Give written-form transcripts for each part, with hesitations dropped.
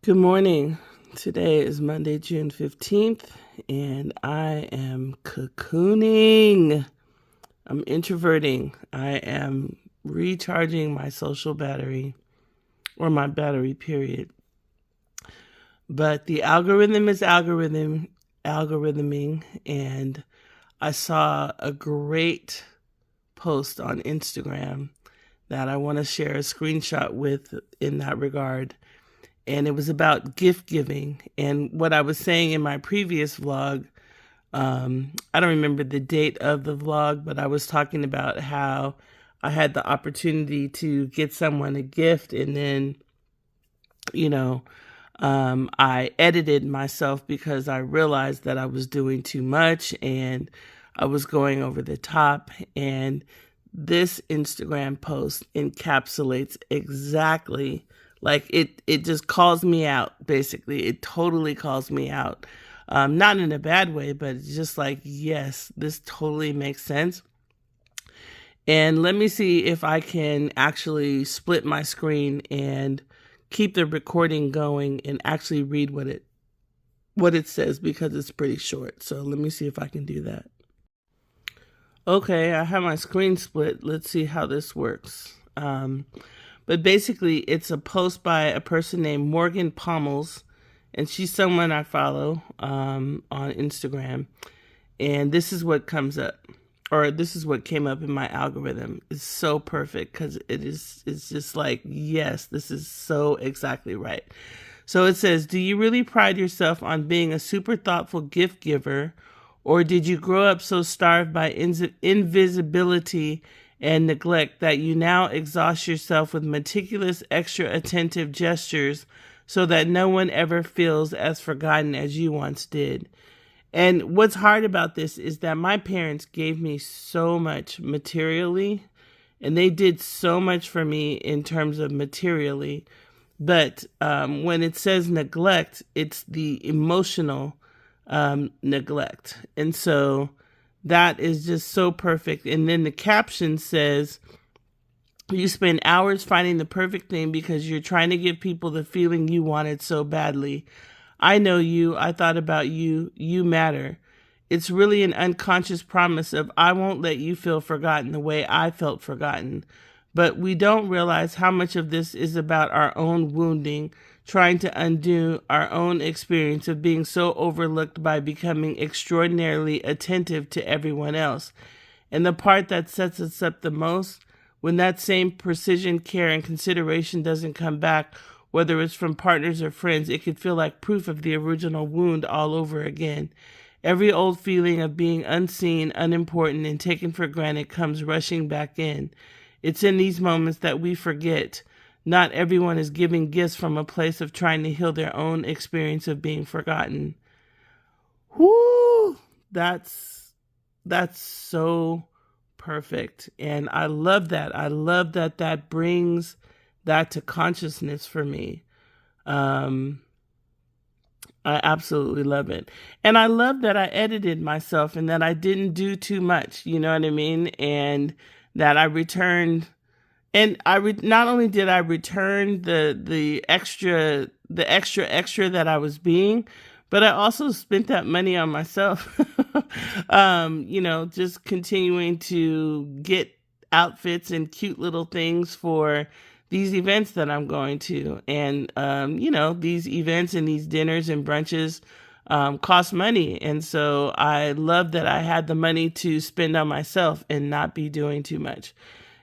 Good morning. Today is Monday, June 15th, and I am cocooning. I'm introverting. I am recharging my social battery, or my battery, period. But the algorithm is algorithming, and I saw a great post on Instagram that I want to share a screenshot with in that regard. And it was about gift giving. And what I was saying in my previous vlog, I don't remember the date of the vlog, but I was talking about how I had the opportunity to get someone a gift, and then, I edited myself because I realized that I was doing too much and I was going over the top. And this Instagram post encapsulates exactly, like it just calls me out, basically. It totally calls me out. Not in a bad way, but it's just like, yes, this totally makes sense. And let me see if I can actually split my screen and keep the recording going and actually read what it says, because it's pretty short. So let me see if I can do that. Okay, I have my screen split. Let's see how this works. But basically, it's a post by a person named Morgan Pommels, and she's someone I follow on Instagram. And this is what comes up, or this is what came up in my algorithm. It's so perfect because it's just like, yes, this is so exactly right. So it says, do you really pride yourself on being a super thoughtful gift giver, or did you grow up so starved by invisibility and neglect that you now exhaust yourself with meticulous, extra attentive gestures so that no one ever feels as forgotten as you once did? And what's hard about this is that my parents gave me so much materially, and they did so much for me in terms of materially. But when it says neglect, it's the emotional neglect. And so that is just so perfect. And then the caption says, you spend hours finding the perfect thing because you're trying to give people the feeling you wanted so badly. I know you. I thought about you. You matter. It's really an unconscious promise of, I won't let you feel forgotten the way I felt forgotten. But we don't realize how much of this is about our own wounding, trying to undo our own experience of being so overlooked by becoming extraordinarily attentive to everyone else. And the part that sets us up the most, when that same precision, care, and consideration doesn't come back, whether it's from partners or friends, it could feel like proof of the original wound all over again. Every old feeling of being unseen, unimportant, and taken for granted comes rushing back in. It's in these moments that we forget. Not everyone is giving gifts from a place of trying to heal their own experience of being forgotten. Whoo! That's so perfect. And I love that. I love that that brings that to consciousness for me. I absolutely love it. And I love that I edited myself and that I didn't do too much, you know what I mean? And that I returned, and not only did I return the extra that I was being, but I also spent that money on myself. Just continuing to get outfits and cute little things for these events that I'm going to. And, these events and these dinners and brunches cost money. And so I love that I had the money to spend on myself and not be doing too much.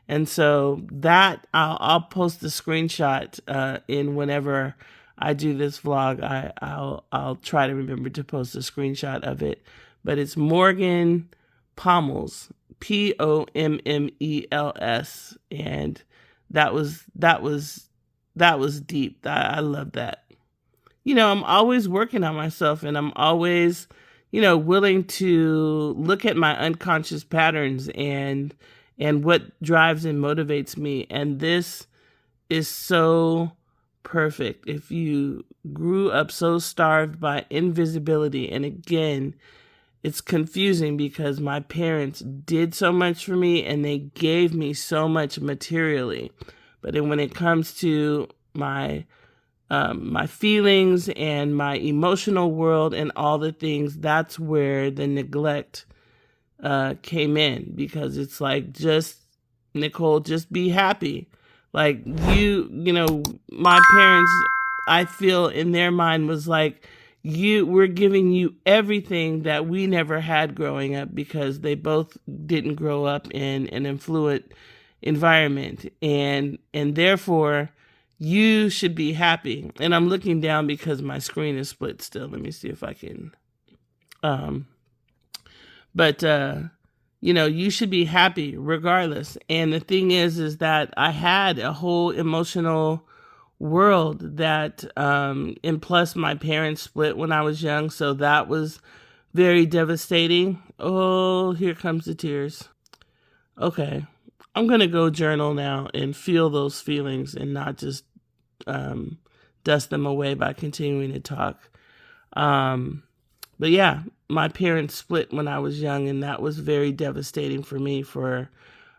And so that I'll post the screenshot in whenever I do this vlog. I'll try to remember to post a screenshot of it. But it's Morgan Pommels, Pommels, and that was deep. I love that. I'm always working on myself, and I'm always, willing to look at my unconscious patterns and what drives and motivates me. And this is so perfect. If you grew up so starved by invisibility, and again, it's confusing because my parents did so much for me and they gave me so much materially. But then when it comes to my my feelings and my emotional world and all the things, that's where the neglect came in, because it's like, just, Nicole, just be happy. Like, my parents, I feel in their mind was like, we're giving you everything that we never had growing up, because they both didn't grow up in an affluent environment, and therefore you should be happy. And I'm looking down because my screen is split still. Let me see if I can. But you should be happy regardless. And the thing is that I had a whole emotional world that, and plus my parents split when I was young. So that was very devastating. Oh, here comes the tears. Okay. I'm going to go journal now and feel those feelings and not just dust them away by continuing to talk. But yeah, my parents split when I was young, and that was very devastating for me, for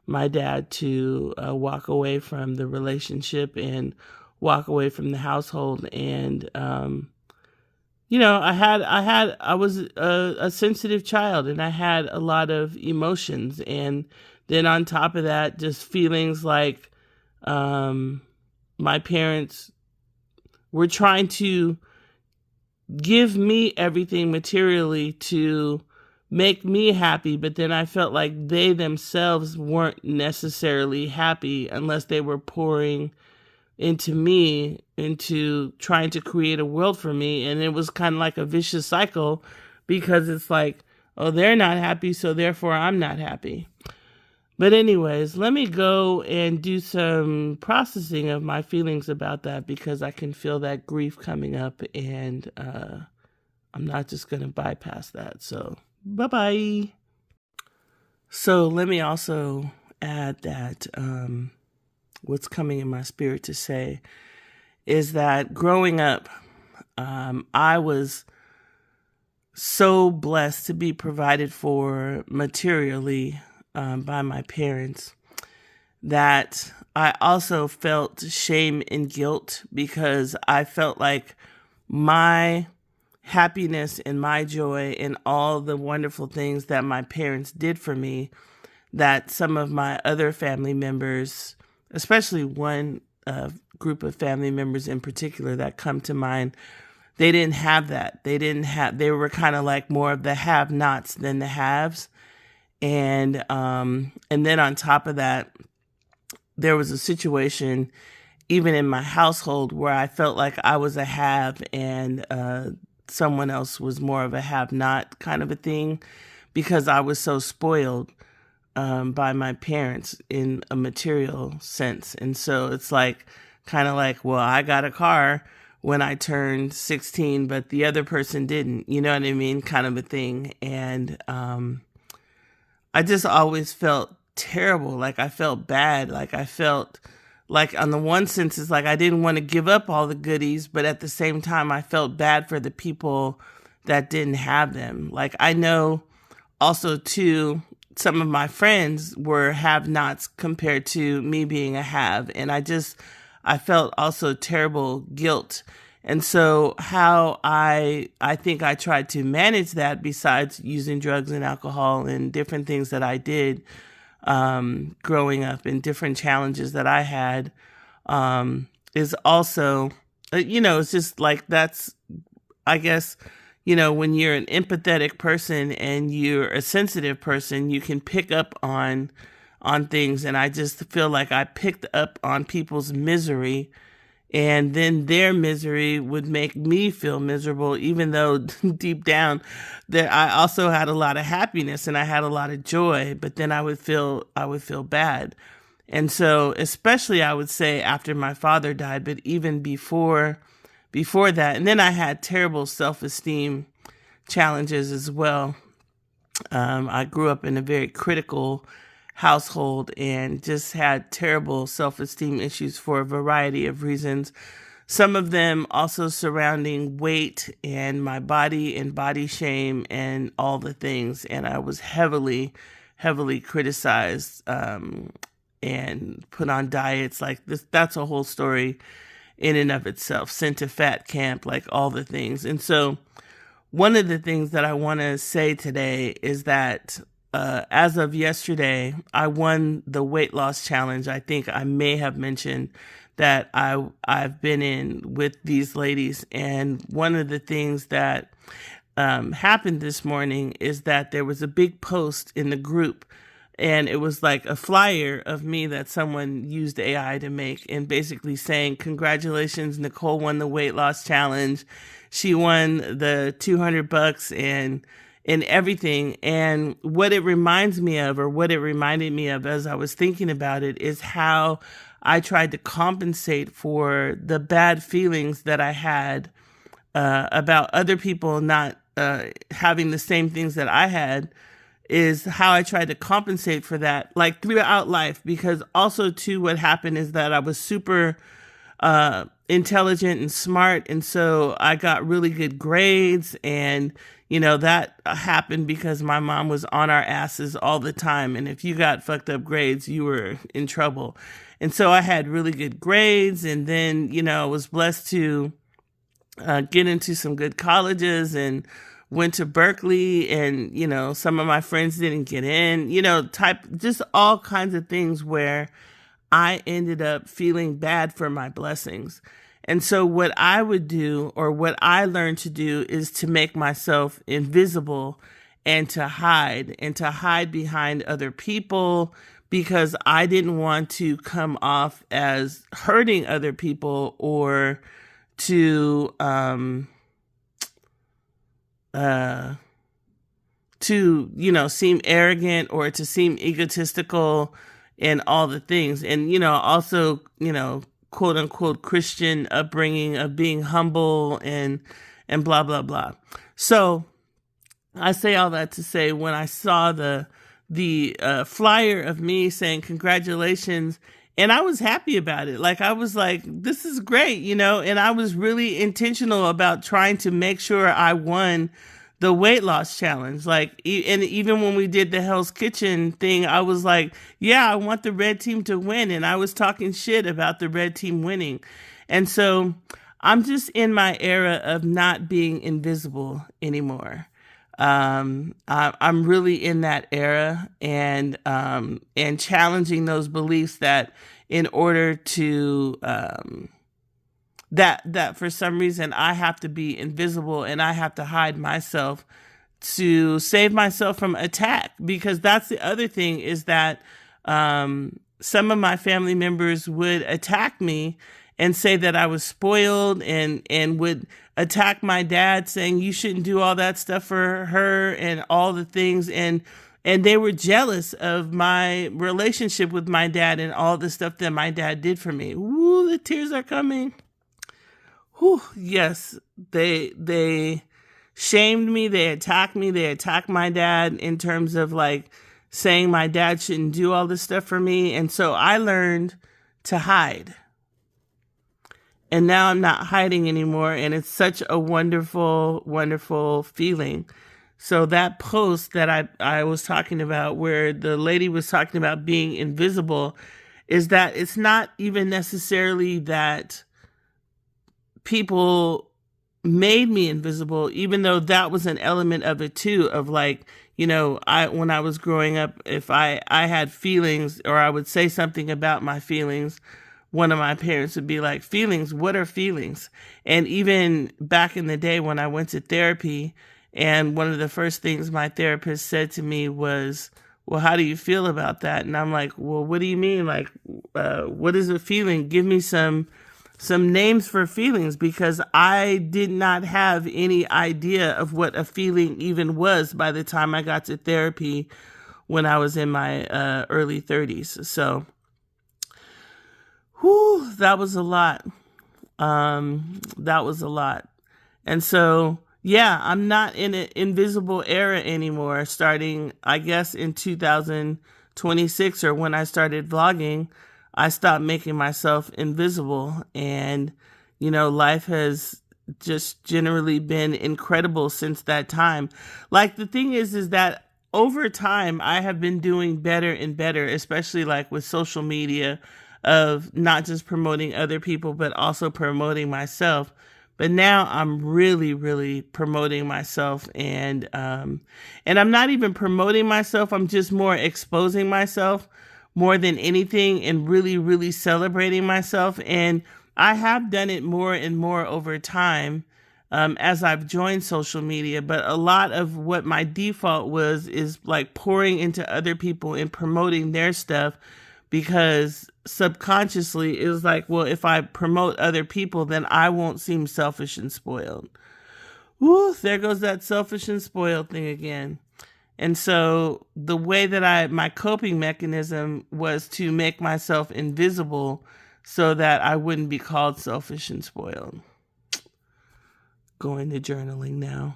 my dad to walk away from the relationship and walk away from the household. And I was a sensitive child, and I had a lot of emotions, and then on top of that, just feelings like my parents were trying to give me everything materially to make me happy, but then I felt like they themselves weren't necessarily happy unless they were pouring into me, into trying to create a world for me. And it was kind of like a vicious cycle, because it's like, oh, they're not happy, so therefore I'm not happy. But anyways, let me go and do some processing of my feelings about that, because I can feel that grief coming up, and I'm not just going to bypass that. So, bye-bye. So let me also add that what's coming in my spirit to say is that growing up, I was so blessed to be provided for materially by my parents, that I also felt shame and guilt, because I felt like my happiness and my joy and all the wonderful things that my parents did for me, that some of my other family members, especially one group of family members in particular that come to mind, they didn't have that. They were kind of like more of the have-nots than the haves. And then on top of that, there was a situation even in my household where I felt like I was a have, and someone else was more of a have-not kind of a thing, because I was so spoiled by my parents in a material sense. And so it's like, kind of like, well, I got a car when I turned 16, but the other person didn't, you know what I mean? Kind of a thing. And I just always felt terrible. Like, I felt bad. Like, I felt like, on the one sense, it's like I didn't want to give up all the goodies, but at the same time, I felt bad for the people that didn't have them. Like, I know also, too, some of my friends were have-nots compared to me being a have. And I felt also terrible guilt. And so how I think I tried to manage that, besides using drugs and alcohol and different things that I did growing up, and different challenges that I had, is also, it's just like, that's, I guess, when you're an empathetic person and you're a sensitive person, you can pick up on things. And I just feel like I picked up on people's misery, and then their misery would make me feel miserable, even though deep down that I also had a lot of happiness and I had a lot of joy, but then I would feel bad. And so, especially I would say after my father died, but even before that, and then I had terrible self-esteem challenges as well. I grew up in a very critical household and just had terrible self-esteem issues for a variety of reasons. Some of them also surrounding weight and my body and body shame and all the things. And I was heavily, heavily criticized and put on diets like this. That's a whole story in and of itself, sent to fat camp, like all the things. And so one of the things that I want to say today is that as of yesterday, I won the weight loss challenge. I think I may have mentioned that I've been in with these ladies. And one of the things that happened this morning is that there was a big post in the group, and it was like a flyer of me that someone used AI to make, and basically saying, congratulations, Nicole won the weight loss challenge. She won the $200 and everything. And what it reminds me of, or what it reminded me of as I was thinking about it, is how I tried to compensate for the bad feelings that I had about other people not having the same things that I had, is how I tried to compensate for that, like throughout life. Because also too, what happened is that I was super intelligent and smart. And so I got really good grades, and that happened because my mom was on our asses all the time. And if you got fucked up grades, you were in trouble. And so I had really good grades, and then, I was blessed to get into some good colleges and went to Berkeley, and, some of my friends didn't get in, just all kinds of things where I ended up feeling bad for my blessings. And so what I would do, or what I learned to do, is to make myself invisible and to hide behind other people, because I didn't want to come off as hurting other people, or to seem arrogant, or to seem egotistical and all the things. And, also, quote unquote Christian upbringing of being humble and blah, blah, blah. So I say all that to say, when I saw the flyer of me saying congratulations, and I was happy about it. Like, I was like, this is great, and I was really intentional about trying to make sure I won the weight loss challenge. Like, and even when we did the Hell's Kitchen thing, I was like, yeah, I want the red team to win. And I was talking shit about the red team winning. And so I'm just in my era of not being invisible anymore. I'm really in that era, and challenging those beliefs that in order to, that for some reason I have to be invisible and I have to hide myself to save myself from attack. Because that's the other thing, is that some of my family members would attack me and say that I was spoiled, and would attack my dad, saying you shouldn't do all that stuff for her and all the things. And they were jealous of my relationship with my dad and all the stuff that my dad did for me. Ooh, the tears are coming. Whew, yes, they shamed me, they attacked me, they attacked my dad in terms of like saying my dad shouldn't do all this stuff for me. And so I learned to hide. And now I'm not hiding anymore, and it's such a wonderful, wonderful feeling. So that post that I was talking about, where the lady was talking about being invisible, is that it's not even necessarily that people made me invisible, even though that was an element of it too, of like, when I was growing up, if I had feelings, or I would say something about my feelings, one of my parents would be like, feelings, what are feelings? And even back in the day when I went to therapy, and one of the first things my therapist said to me was, well, how do you feel about that? And I'm like, well, what do you mean? Like, what is a feeling? Give me some names for feelings, because I did not have any idea of what a feeling even was by the time I got to therapy when I was in my early 30s. So, that was a lot. That was a lot. And so, yeah, I'm not in an invisible era anymore. Starting, I guess, in 2026, or when I started vlogging, I stopped making myself invisible. And, life has just generally been incredible since that time. Like, the thing is that over time, I have been doing better and better, especially like with social media. of not just promoting other people, but also promoting myself. But now I'm really, really promoting myself, and I'm not even promoting myself. I'm just more exposing myself more than anything, and really, really celebrating myself. And I have done it more and more over time as I've joined social media. But a lot of what my default was is like pouring into other people and promoting their stuff, because subconsciously it was like, well, if I promote other people, then I won't seem selfish and spoiled. Ooh, there goes that selfish and spoiled thing again. And so the way that my coping mechanism was to make myself invisible so that I wouldn't be called selfish and spoiled. Going to journaling now.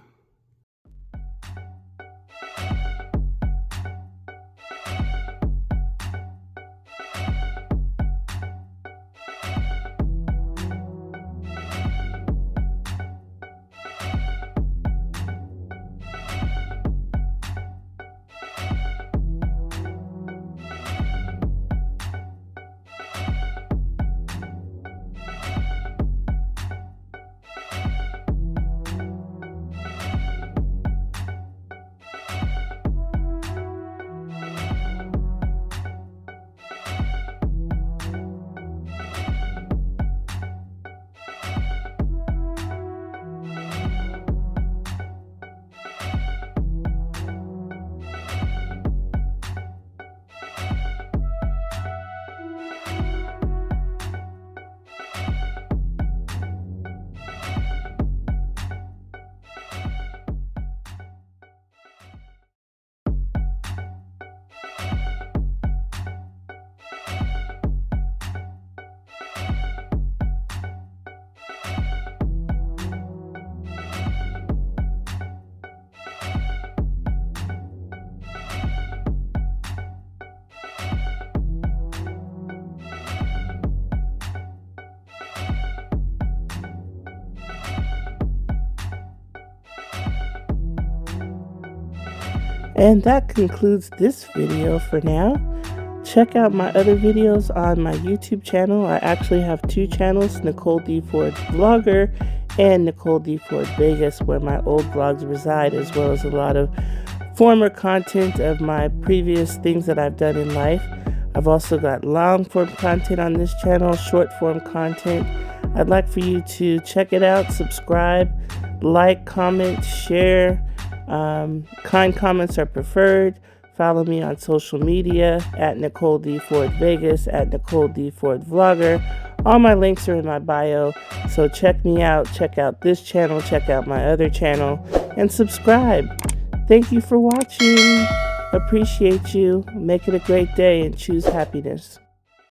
And that concludes this video for now. Check out my other videos on my YouTube channel. I actually have two channels, Nicole D. Ford Vlogger and Nicole D. Ford Vegas, where my old vlogs reside, as well as a lot of former content of my previous things that I've done in life. I've also got long form content on this channel, short form content. I'd like for you to check it out, subscribe, like, comment, share. Kind comments are preferred. Follow me on social media at Nicole D. Ford Vegas, at Nicole D. Ford Vlogger. All my links are in my bio, so check me out. Check out this channel, check out my other channel, and subscribe. Thank you for watching. Appreciate you. Make it a great day and choose happiness.